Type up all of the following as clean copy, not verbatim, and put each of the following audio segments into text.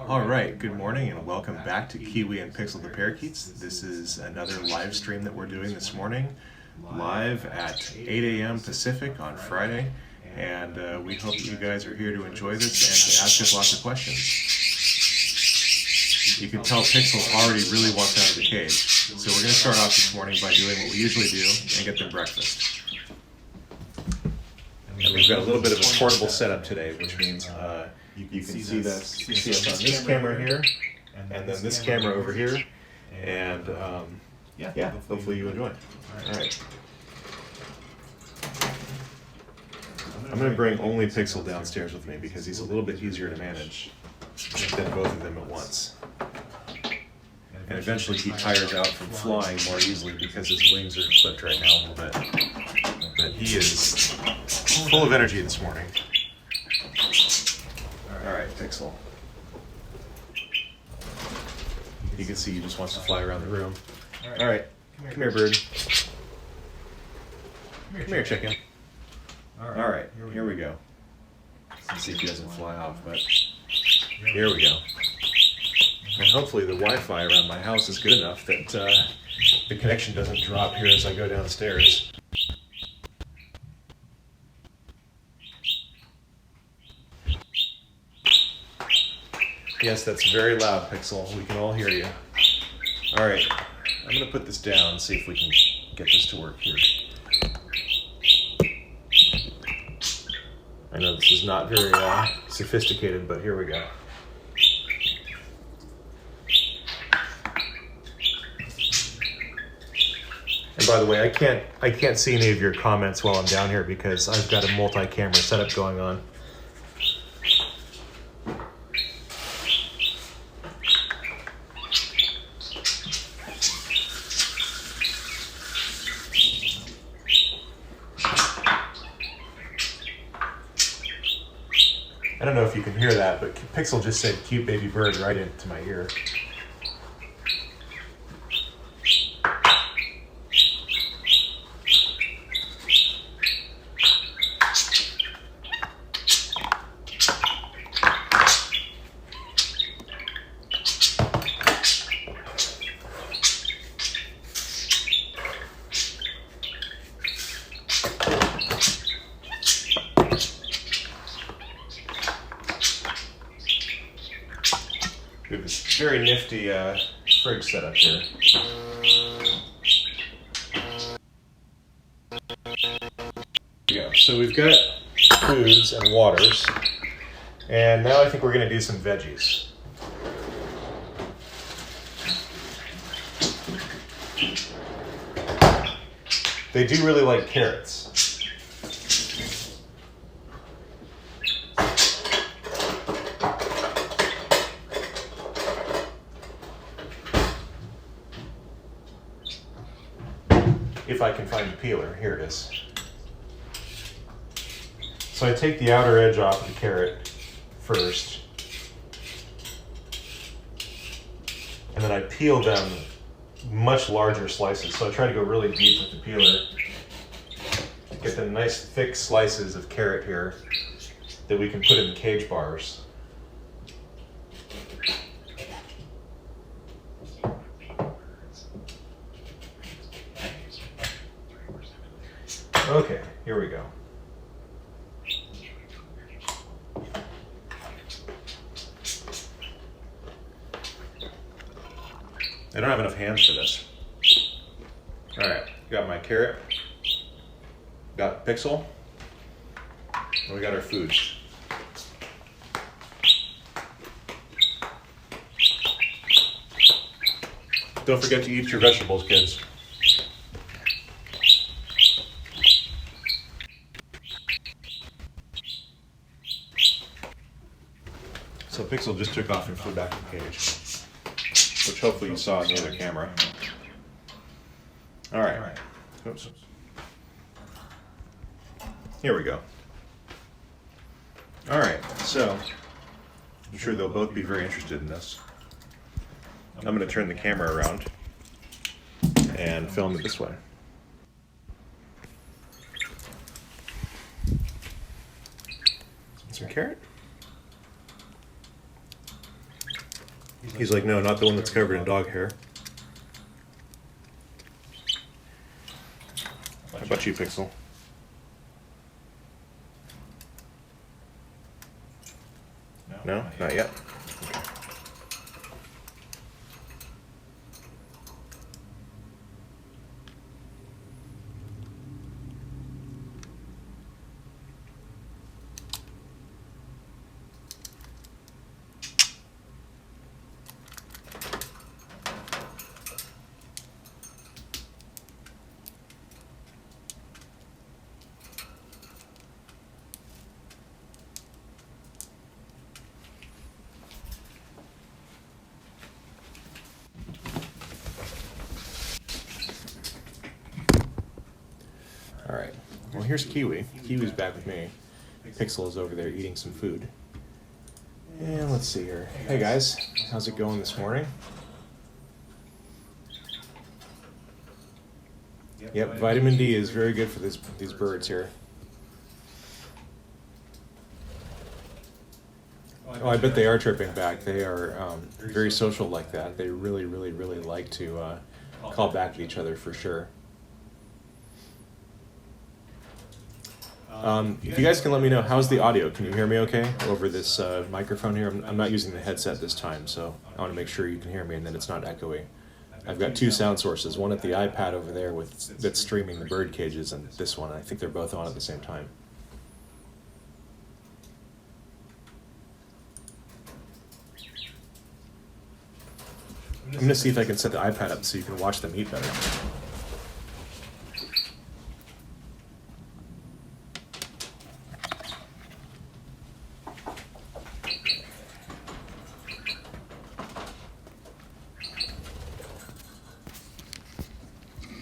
All right, good morning and welcome back to Kiwi and Pixel the Parakeets. This is another live stream that we're doing this morning, live at 8 a.m. Pacific on Friday, and we hope that you guys are here to enjoy this and to ask us lots of questions. You can tell Pixel already really wants out of the cage, so we're going to start off this morning by doing what we usually do and get them breakfast. And we've got a little bit of a portable setup today, which means you can see us on this camera here, and then this camera over here, and yeah, hopefully you enjoy. All right. I'm going to bring only Pixel downstairs with me because he's a little bit easier to manage than both of them at once. And eventually he tires out from flying more easily because his wings are clipped right now a little bit. But he is full of energy this morning. All right, Pixel. You can see he just wants to fly around the room. All right, come here, bird. Come here, chicken. All right, here we go. Let's see if he doesn't fly off, but here we go. And hopefully the Wi-Fi around my house is good enough that the connection doesn't drop here as I go downstairs. Yes, that's very loud, Pixel. We can all hear you. All right, I'm going to put this down and see if we can get this to work here. I know this is not very sophisticated, but here we go. And by the way, I can't see any of your comments while I'm down here because I've got a multi-camera setup going on. I don't know if you can hear that, but Pixel just said cute baby bird right into my ear. We have this very nifty fridge setup here. Yeah, so we've got foods and waters, and now I think we're going to do some veggies. They do really like carrots. If I can find the peeler, here it is. So I take the outer edge off the carrot first, and then I peel them much larger slices. So I try to go really deep with the peeler to get the nice thick slices of carrot here that we can put in cage bars. Okay, here we go. I don't have enough hands for this. All right, got my carrot, got Pixel, and we got our food. Don't forget to eat your vegetables, kids. So Pixel just took off and flew back to the cage, which hopefully you saw in the other camera. All right. Oops. Here we go. All right, so I'm sure they'll both be very interested in this. I'm going to turn the camera around and film it this way. Some carrot. He's like, no, not the one that's covered in dog hair. How about you, Pixel? No, not yet. All right, well, here's Kiwi. Kiwi's back with me. Pixel is over there eating some food. And let's see here. Hey guys, how's it going this morning? Yep, vitamin D is very good for these birds here. Oh, I bet they are tripping back. They are very social like that. They really, really, really like to call back at each other for sure. If you guys can let me know, how's the audio? Can you hear me okay over this microphone here? I'm not using the headset this time, so I want to make sure you can hear me and that it's not echoey. I've got two sound sources, one at the iPad over there that's streaming the bird cages, and this one. I think they're both on at the same time. I'm going to see if I can set the iPad up so you can watch them eat better.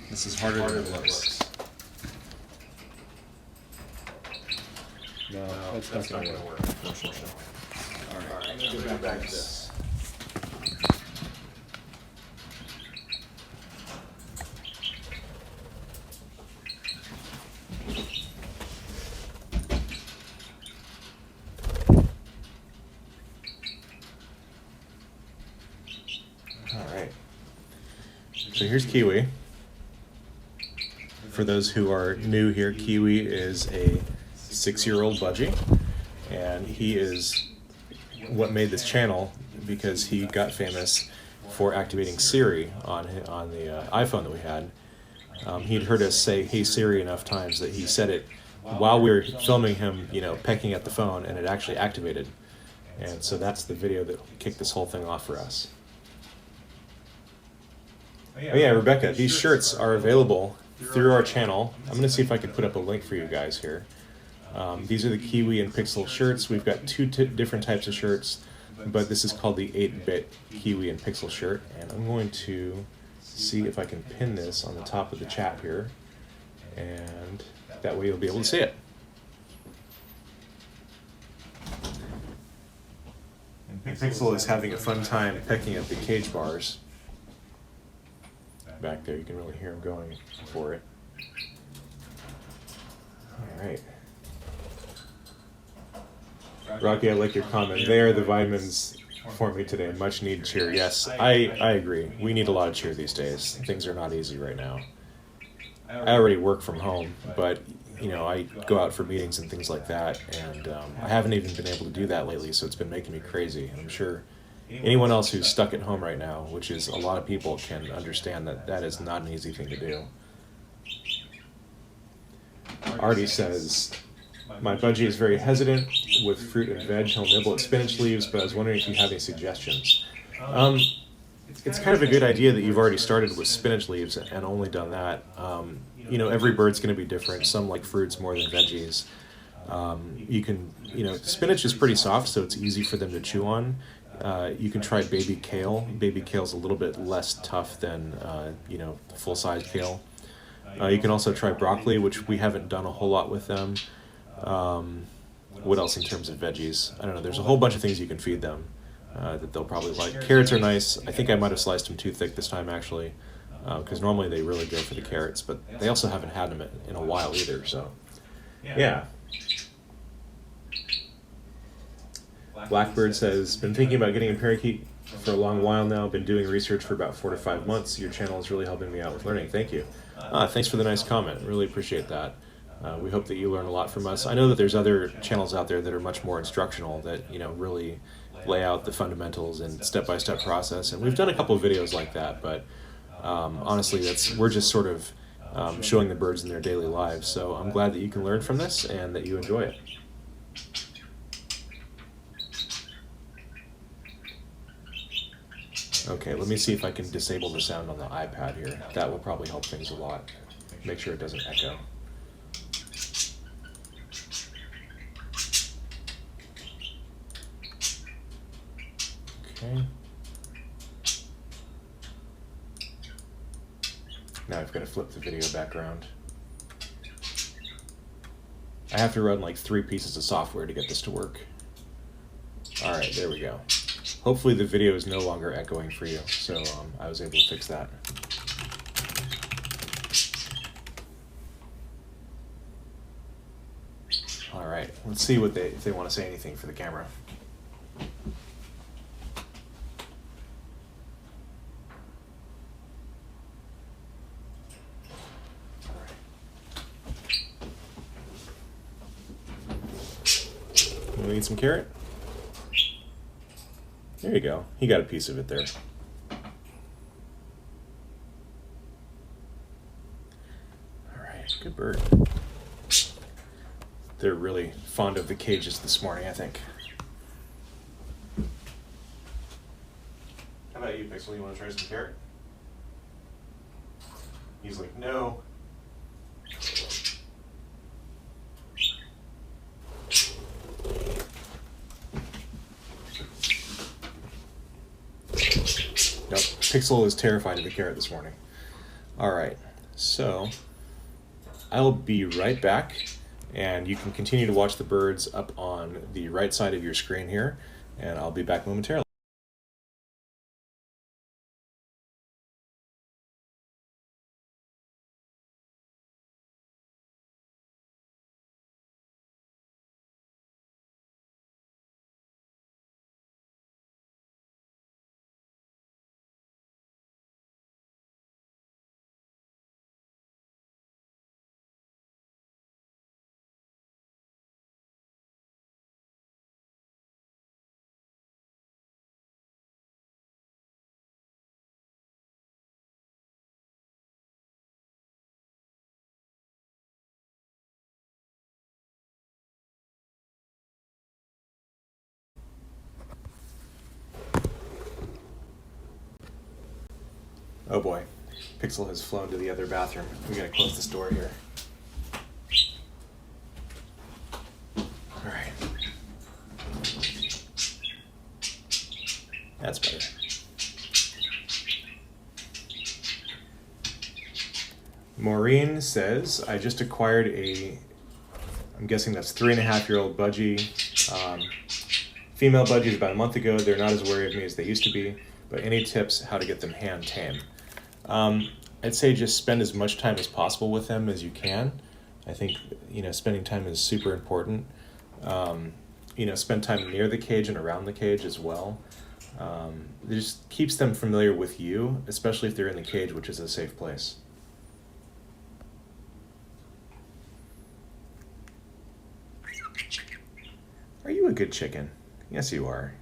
This is harder than it looks. No, that's not going to work. Alright, I'm going to go back to this. Alright. So here's Kiwi. For those who are new here, Kiwi is a 6-year-old budgie, and he is what made this channel because he got famous for activating Siri on the iPhone that we had. He'd heard us say "Hey Siri" enough times that he said it while we were filming him, pecking at the phone, and it actually activated. And so that's the video that kicked this whole thing off for us. Oh yeah, Rebecca, these shirts are available through our channel. I'm going to see if I can put up a link for you guys here. These are the Kiwi and Pixel shirts. We've got two different types of shirts, but this is called the 8-bit Kiwi and Pixel shirt. And I'm going to see if I can pin this on the top of the chat here, and that way you'll be able to see it. And Pixel is having a fun time pecking at the cage bars. Back there, you can really hear him going for it. Alright. Rocky, I like your comment there. The vitamins for me today. Much needed cheer. Yes, I agree. We need a lot of cheer these days. Things are not easy right now. I already work from home, but I go out for meetings and things like that, and I haven't even been able to do that lately, so it's been making me crazy. And I'm sure anyone else who's stuck at home right now, which is a lot of people, can understand that that is not an easy thing to do. Artie says, my budgie is very hesitant with fruit and veg. He'll nibble at spinach leaves, but I was wondering if you have any suggestions. It's kind of a good idea that you've already started with spinach leaves and only done that. Every bird's going to be different. Some like fruits more than veggies. Spinach is pretty soft, so it's easy for them to chew on. You can try baby kale. Baby kale's a little bit less tough than, full-size kale. You can also try broccoli, which we haven't done a whole lot with them. What else in terms of veggies? I don't know. There's a whole bunch of things you can feed them that they'll probably like. Carrots are nice. I think I might have sliced them too thick this time, actually, because normally they really go for the carrots, but they also haven't had them in a while either, so yeah. Blackbird says, been thinking about getting a parakeet for a long while now. Been doing research for about 4 to 5 months. Your channel is really helping me out with learning. Thank you. Thanks for the nice comment. Really appreciate that. We hope that you learn a lot from us. I know that there's other channels out there that are much more instructional, that really lay out the fundamentals and step-by-step process. And we've done a couple of videos like that, but honestly, we're just sort of showing the birds in their daily lives. So I'm glad that you can learn from this and that you enjoy it. Okay, let me see if I can disable the sound on the iPad here. That will probably help things a lot. Make sure it doesn't echo. Okay. Now I've got to flip the video background. I have to run like 3 pieces of software to get this to work. All right, there we go. Hopefully the video is no longer echoing for you, so I was able to fix that. All right, let's see if they want to say anything for the camera. We need some carrot. There you go. He got a piece of it there. All right, good bird. They're really fond of the cages this morning, I think. How about you, Pixel? You want to try some carrot? He's like, no. Nope, Pixel is terrified of the carrot this morning. All right, so I'll be right back, and you can continue to watch the birds up on the right side of your screen here, and I'll be back momentarily. Oh boy, Pixel has flown to the other bathroom. We gotta close this door here. All right. That's better. Maureen says, I just acquired I'm guessing that's 3.5-year-old budgie. Female budgies about a month ago. They're not as wary of me as they used to be, but any tips how to get them hand tame? I'd say just spend as much time as possible with them as you can. I think, spending time is super important. Spend time near the cage and around the cage as well. It just keeps them familiar with you, especially if they're in the cage, which is a safe place. Are you a good chicken? Yes, you are.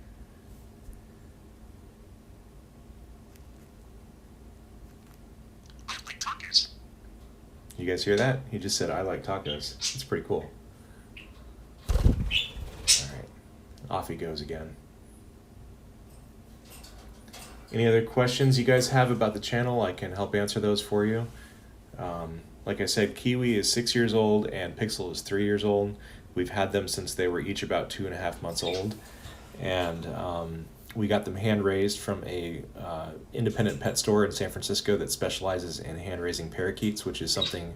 You guys hear that? He just said, I like tacos. It's pretty cool. All right, off he goes again. Any other questions you guys have about the channel? I can help answer those for you. Like I said, Kiwi is 6 years old and Pixel is 3 years old. We've had them since they were each about 2.5 months old. And we got them hand-raised from a independent pet store in San Francisco that specializes in hand-raising parakeets, which is something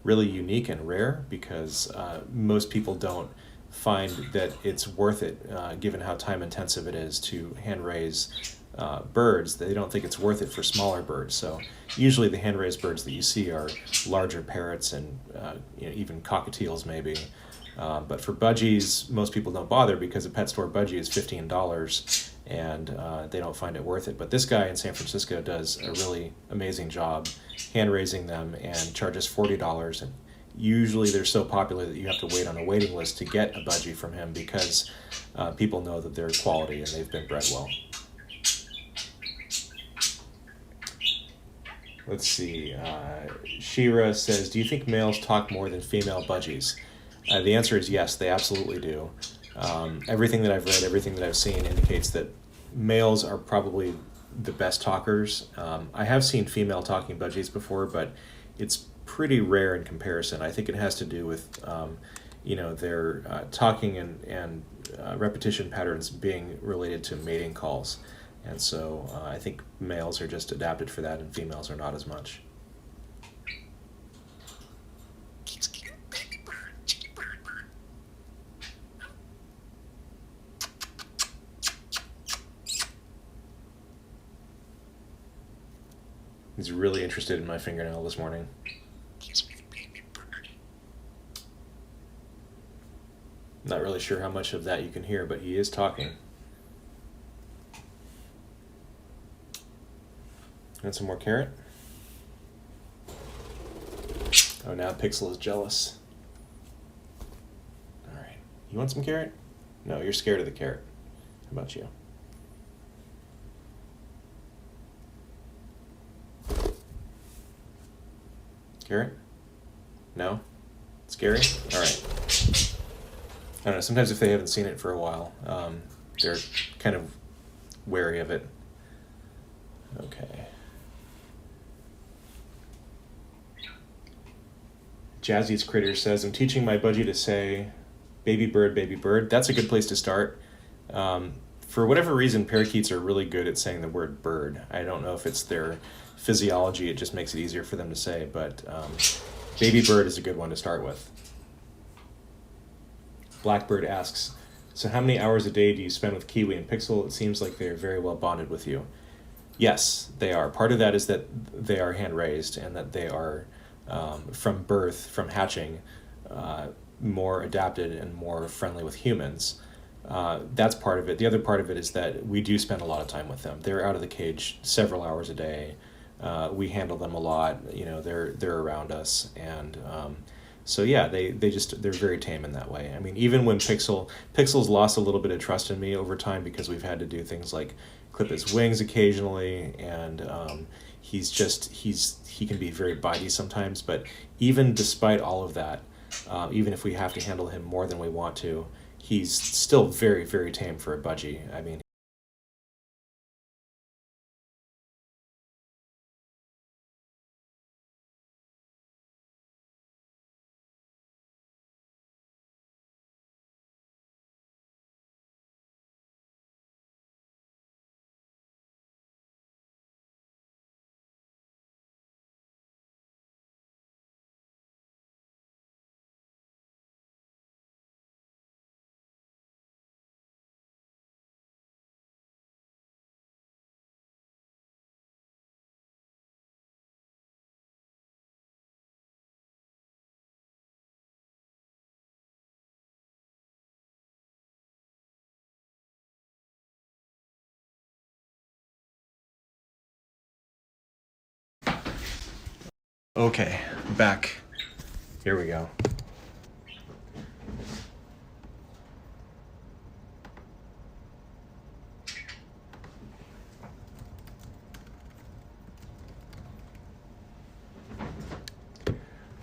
really unique and rare because most people don't find that it's worth it, given how time-intensive it is to hand-raise birds. They don't think it's worth it for smaller birds. So usually the hand-raised birds that you see are larger parrots and even cockatiels maybe. But for budgies, most people don't bother because a pet store budgie is $15, and they don't find it worth it. But this guy in San Francisco does a really amazing job hand raising them and charges $40. And usually they're so popular that you have to wait on a waiting list to get a budgie from him because people know that they're quality and they've been bred well. Let's see. Shira says, do you think males talk more than female budgies? The answer is yes, they absolutely do. Everything that I've read, everything that I've seen indicates that males are probably the best talkers. I have seen female talking budgies before, but it's pretty rare in comparison. I think it has to do with their talking and repetition patterns being related to mating calls. And so I think males are just adapted for that and females are not as much. He's really interested in my fingernail this morning. Not really sure how much of that you can hear, but he is talking. Want some more carrot? Oh, now Pixel is jealous. All right. You want some carrot? No, you're scared of the carrot. How about you? Carrot? No? Scary? All right. I don't know, sometimes if they haven't seen it for a while, they're kind of wary of it. Okay. Jazzy's Critter says, I'm teaching my budgie to say, baby bird, baby bird. That's a good place to start. For whatever reason, parakeets are really good at saying the word bird. I don't know if it's their physiology, it just makes it easier for them to say, but baby bird is a good one to start with. Blackbird asks, so how many hours a day do you spend with Kiwi and Pixel? It seems like they're very well bonded with you. Yes, they are. Part of that is that they are hand-raised and that they are, from birth, from hatching, more adapted and more friendly with humans. That's part of it. The other part of it is that we do spend a lot of time with them. They're out of the cage several hours a day. We handle them a lot. You know, they're around us, and so yeah, they're very tame in that way. I mean, even when Pixel's lost a little bit of trust in me over time because we've had to do things like clip his wings occasionally, and he can be very bitey sometimes. But even despite all of that, even if we have to handle him more than we want to, he's still very, very tame for a budgie. I mean. Okay, back. Here we go.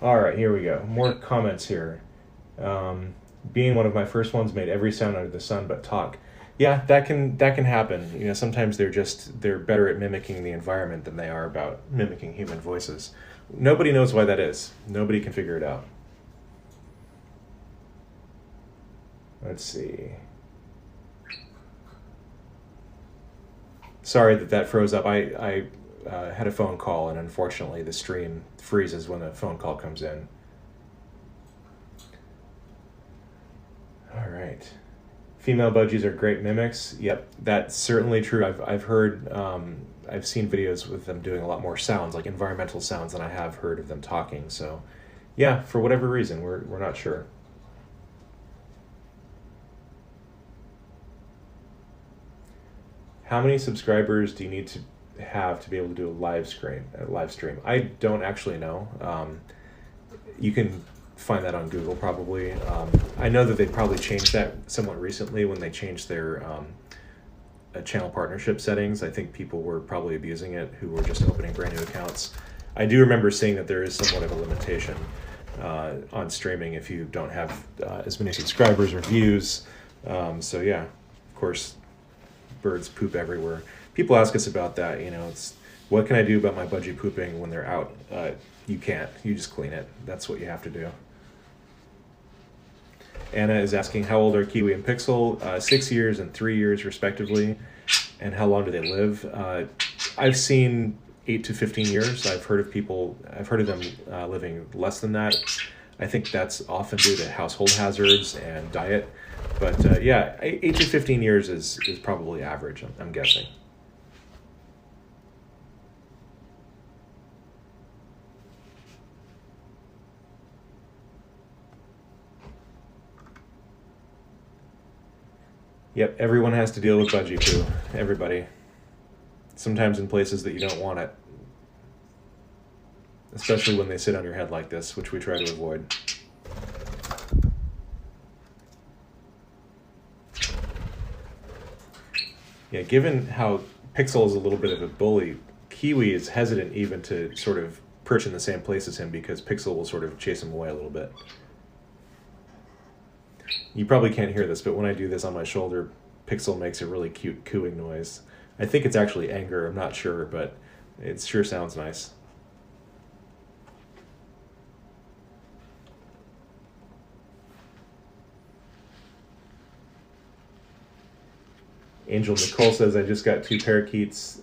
All right, here we go. More comments here. Being one of my first ones made every sound under the sun but talk. Yeah, that can happen. You know, sometimes they're better at mimicking the environment than they are about mimicking human voices. Nobody knows why that is. Nobody can figure it out. Let's see. Sorry that froze up. I had a phone call, and unfortunately the stream freezes when a phone call comes in. All right. Female budgies are great mimics. Yep, that's certainly true. I've heard, I've seen videos with them doing a lot more sounds, like environmental sounds, than I have heard of them talking. So, yeah, for whatever reason, we're not sure. How many subscribers do you need to have to be able to do a live stream? I don't actually know. You can find that on Google probably. I know that they probably changed that somewhat recently when they changed their channel partnership settings. I think people were probably abusing it who were just opening brand new accounts. I do remember seeing that there is somewhat of a limitation on streaming if you don't have as many subscribers or views. So yeah, of course, birds poop everywhere. People ask us about that. It's what can I do about my budgie pooping when they're out? You can't. You just clean it. That's what you have to do. Anna is asking how old are Kiwi and Pixel? 6 years and 3 years respectively. And how long do they live? I've seen 8 to 15 years. I've heard of them living less than that. I think that's often due to household hazards and diet. But yeah, 8 to 15 years is probably average, I'm guessing. Yep, everyone has to deal with budgie poo. Everybody. Sometimes in places that you don't want it. Especially when they sit on your head like this, which we try to avoid. Yeah, given how Pixel is a little bit of a bully, Kiwi is hesitant even to sort of perch in the same place as him because Pixel will sort of chase him away a little bit. You probably can't hear this, but when I do this on my shoulder, Pixel makes a really cute cooing noise. I think it's actually anger, I'm not sure, but it sure sounds nice. Angel Nicole says, I just got 2 parakeets.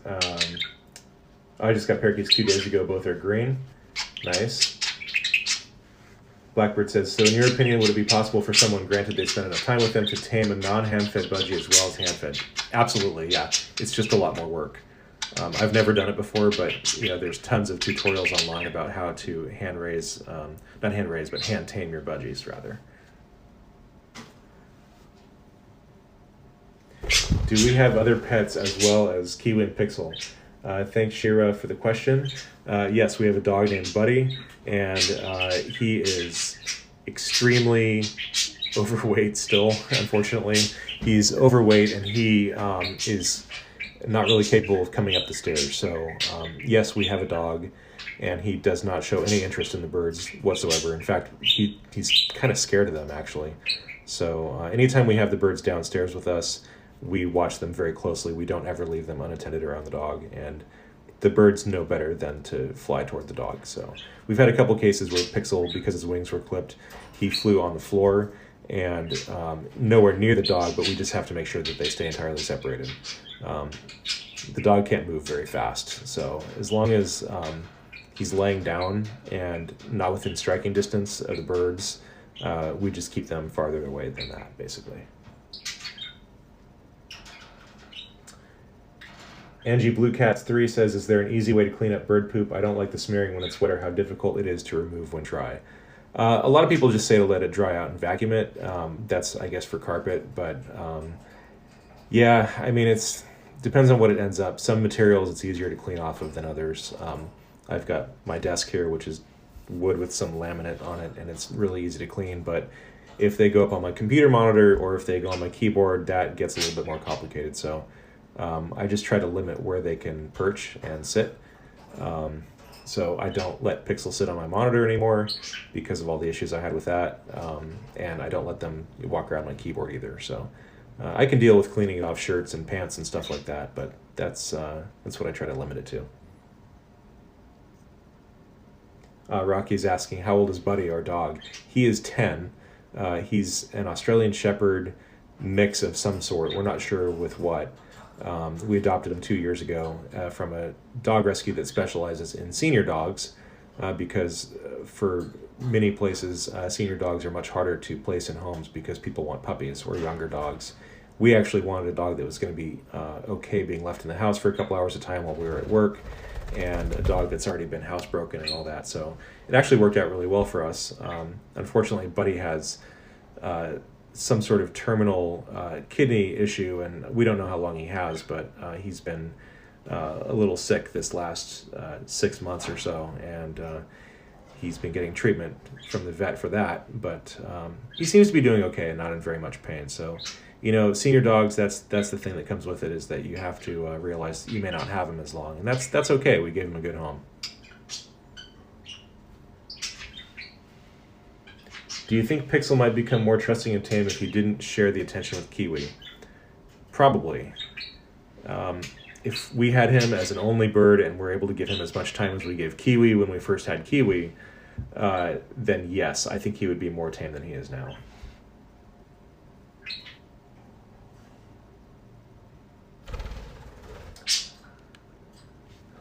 I just got parakeets 2 days ago. Both are green. Nice. Blackbird says, so in your opinion, would it be possible for someone, granted they spend enough time with them, to tame a non-hand-fed budgie as well as hand-fed? Absolutely, yeah. It's just a lot more work. I've never done it before, but there's tons of tutorials online about how to not hand-raise, but hand-tame your budgies, rather. Do we have other pets as well as Kiwi and Pixel? Thanks, Shira, for the question. Yes, we have a dog named Buddy, and he is extremely overweight still, unfortunately. He's overweight, and he is not really capable of coming up the stairs. So, yes, we have a dog, and he does not show any interest in the birds whatsoever. In fact, he's kind of scared of them, actually. So anytime we have the birds downstairs with us, we watch them very closely. We don't ever leave them unattended around the dog, and the birds know better than to fly toward the dog. So we've had a couple cases where Pixel, because his wings were clipped, he flew on the floor and nowhere near the dog, but we just have to make sure that they stay entirely separated. The dog can't move very fast, so as long as he's laying down and not within striking distance of the birds, we just keep them farther away than that, basically. Angie Blue Cats 3 says, is there an easy way to clean up bird poop? I don't like the smearing when it's wet or how difficult it is to remove when dry. A lot of people just say to let it dry out and vacuum it. That's, I guess, for carpet, but yeah, I mean, it depends on what it ends up. Some materials it's easier to clean off of than others. I've got my desk here, which is wood with some laminate on it, and it's really easy to clean, but if they go up on my computer monitor or if they go on my keyboard, that gets a little bit more complicated. So I just try to limit where they can perch and sit. So I don't let Pixel sit on my monitor anymore because of all the issues I had with that. And I don't let them walk around my keyboard either. So I can deal with cleaning off shirts and pants and stuff like that, but that's what I try to limit it to. Rocky's asking, how old is Buddy, our dog? He is 10. He's an Australian Shepherd mix of some sort. We're not sure with what. We adopted him 2 years ago from a dog rescue that specializes in senior dogs because for many places, senior dogs are much harder to place in homes because people want puppies or younger dogs. We actually wanted a dog that was going to be okay being left in the house for a couple hours at a time while we were at work, and a dog that's already been housebroken and all that. So it actually worked out really well for us. Unfortunately, Buddy has some sort of terminal kidney issue, and we don't know how long he has, but he's been a little sick this last 6 months or so, and he's been getting treatment from the vet for that, but he seems to be doing okay and not in very much pain. So, you know, senior dogs, that's the thing that comes with it, is that you have to realize you may not have him as long, and that's okay. We gave him a good home. Do you think Pixel might become more trusting and tame if he didn't share the attention with Kiwi? Probably. If we had him as an only bird and we're able to give him as much time as we gave Kiwi when we first had Kiwi, then yes, I think he would be more tame than he is now.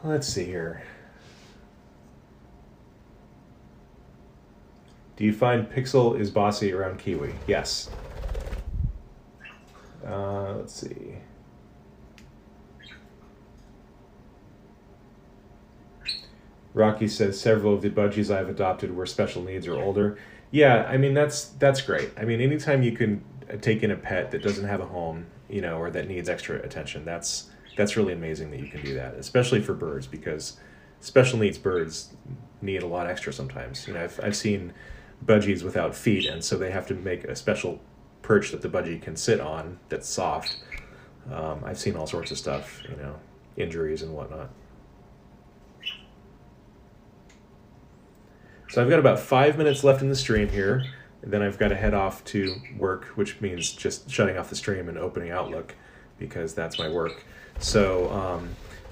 Let's see here. Do you find Pixel is bossy around Kiwi? Yes. Let's see. Rocky says several of the budgies I've adopted were special needs or older. Yeah, I mean, that's great. I mean, anytime you can take in a pet that doesn't have a home, you know, or that needs extra attention, that's really amazing that you can do that, especially for birds, because special needs birds need a lot extra sometimes. You know, I've seen budgies without feet, and so they have to make a special perch that the budgie can sit on that's soft. I've seen all sorts of stuff, you know, injuries and whatnot. So I've got about 5 minutes left in the stream here, and then I've got to head off to work, which means just shutting off the stream and opening Outlook, because that's my work. So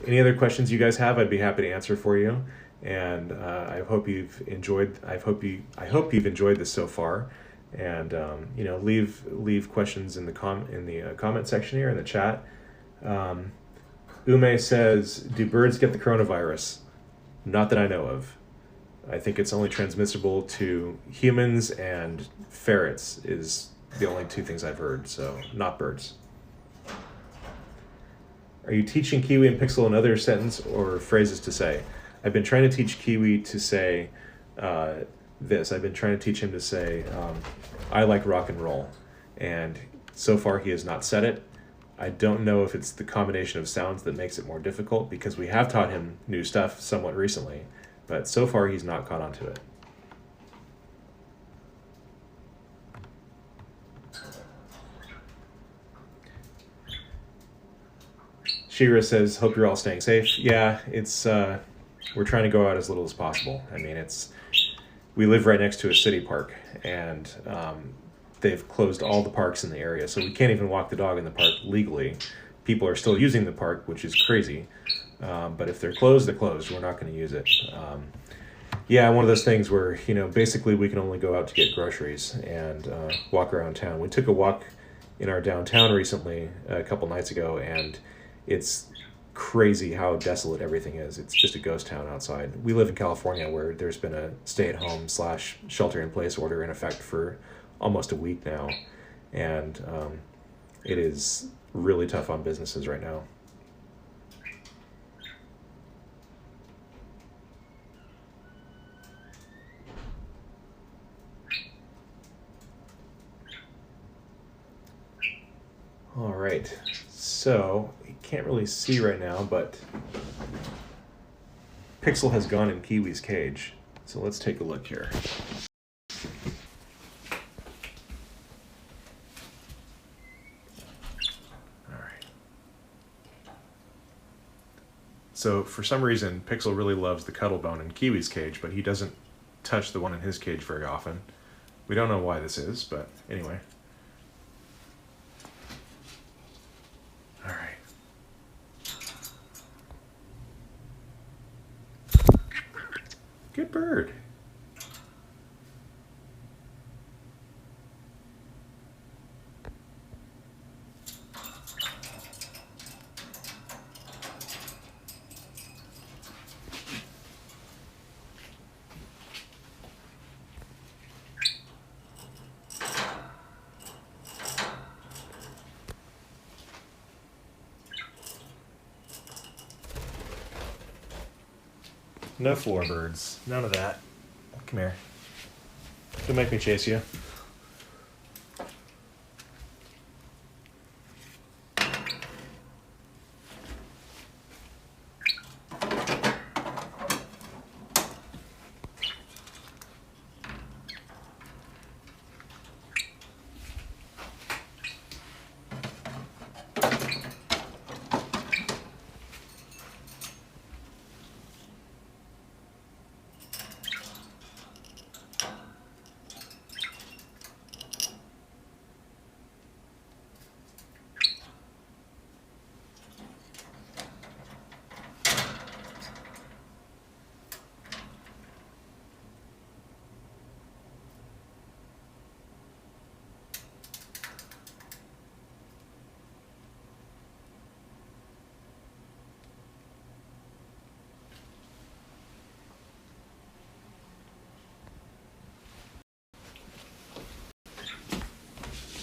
any other questions you guys have, I'd be happy to answer for you. And I hope you've enjoyed. I hope you've enjoyed this so far. And you know, leave questions in the comment section here in the chat. Ume says, "Do birds get the coronavirus?" Not that I know of. I think it's only transmissible to humans and ferrets is the only two things I've heard. So not birds. Are you teaching Kiwi and Pixel another sentence or phrases to say? I've been trying to teach Kiwi to say this. I've been trying to teach him to say, I like rock and roll. And so far he has not said it. I don't know if it's the combination of sounds that makes it more difficult, because we have taught him new stuff somewhat recently, but so far he's not caught on to it. Shira says, hope you're all staying safe. Yeah, it's we're trying to go out as little as possible. I mean, we live right next to a city park, and they've closed all the parks in the area, so we can't even walk the dog in the park legally. People are still using the park, which is crazy. But if they're closed, they're closed. We're not going to use it. Yeah, one of those things where, you know, basically we can only go out to get groceries and walk around town. We took a walk in our downtown recently, a couple nights ago, and it's crazy how desolate everything is. It's just a ghost town outside. We live in California, where there's been a stay-at-home / shelter-in-place order in effect for almost a week now, and it is really tough on businesses right now. All right, so you can't really see right now, but Pixel has gone in Kiwi's cage. So let's take a look here. All right. So for some reason, Pixel really loves the cuddle bone in Kiwi's cage, but he doesn't touch the one in his cage very often. We don't know why this is, but anyway. All right. Good bird. No floor birds. None of that. Come here. Don't make me chase you.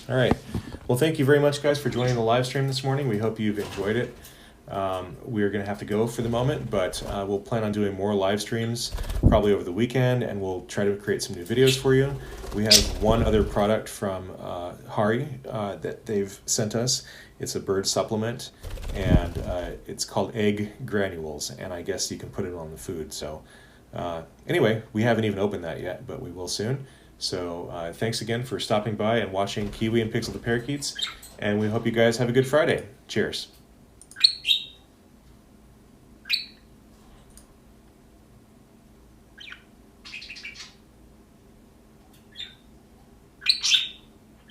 All right. Well, thank you very much, guys, for joining the live stream this morning. We hope you've enjoyed it. We're going to have to go for the moment, but we'll plan on doing more live streams probably over the weekend, and we'll try to create some new videos for you. We have one other product from Hari that they've sent us. It's a bird supplement, and it's called egg granules, and I guess you can put it on the food. So anyway, we haven't even opened that yet, but we will soon. So thanks again for stopping by and watching Kiwi and Pixel the Parakeets, and we hope you guys have a good Friday. Cheers.